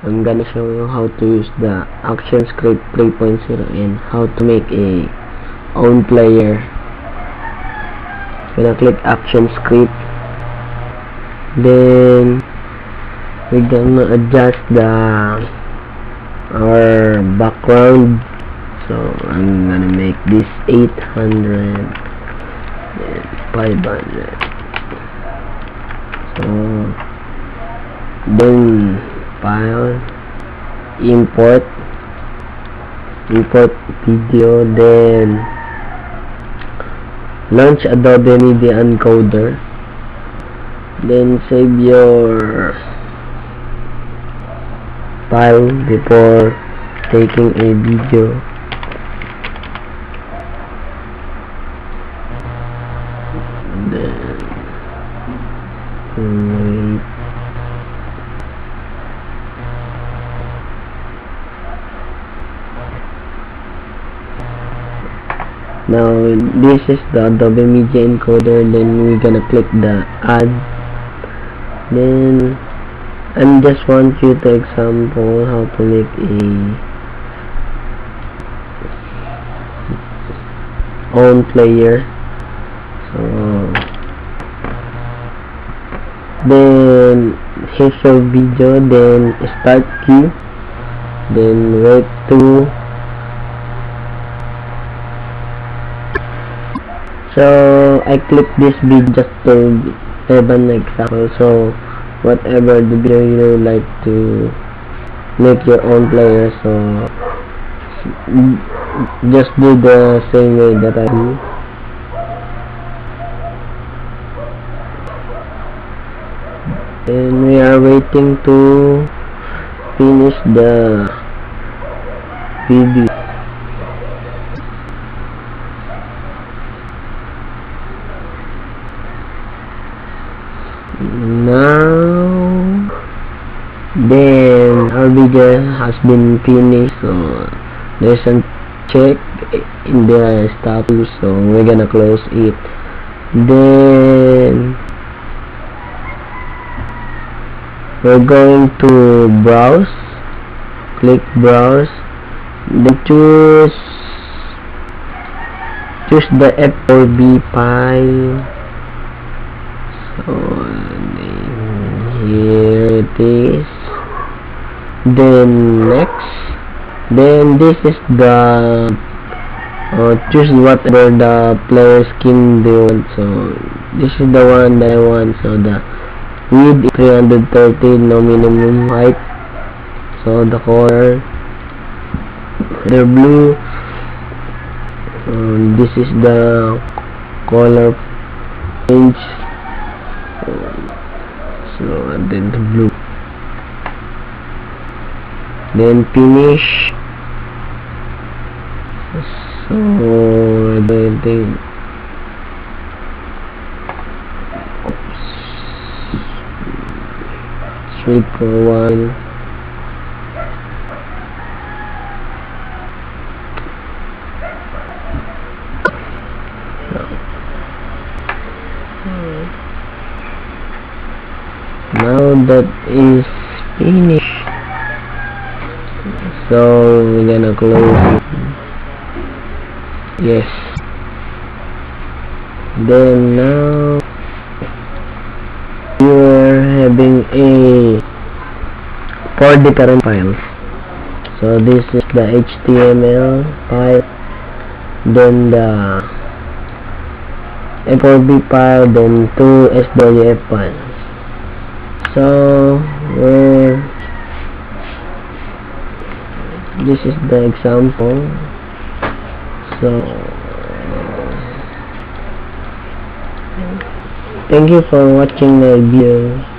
I'm gonna show you how to use the ActionScript 3.0 and how to make a own player. Gonna click ActionScript, then we're gonna adjust our background. So I'm gonna make this 800 and 500. So then file, import video, then launch Adobe Media Encoder, then save your file before taking a video. Then wait. Now this is the Adobe Media Encoder. Then we're gonna click the add. Then I just want you to example how to make a own player. So then here's your video, then start queue, then wait to. So I click this video just to have an example. So whatever the video you like to make your own player, so just do the same way that I do. And we are waiting to finish the video. Now then our video has been finished, so there's a check in the status, so we're gonna close it. Then we're going to browse, click browse, then choose the F4B file. So here it is. Then next, then this is the choose whatever the player skin they want. So this is the one that I want. So the width is 330, no minimum height. So the color, they're blue. This is the color range. So and then the blue, then finish. So I think wait for a while. Now that is finished, so we're gonna close it. Yes. Then now you're having four different files. So this is the HTML file, then the F4B file, then two SWF files. So this is the example. So thank you for watching my video.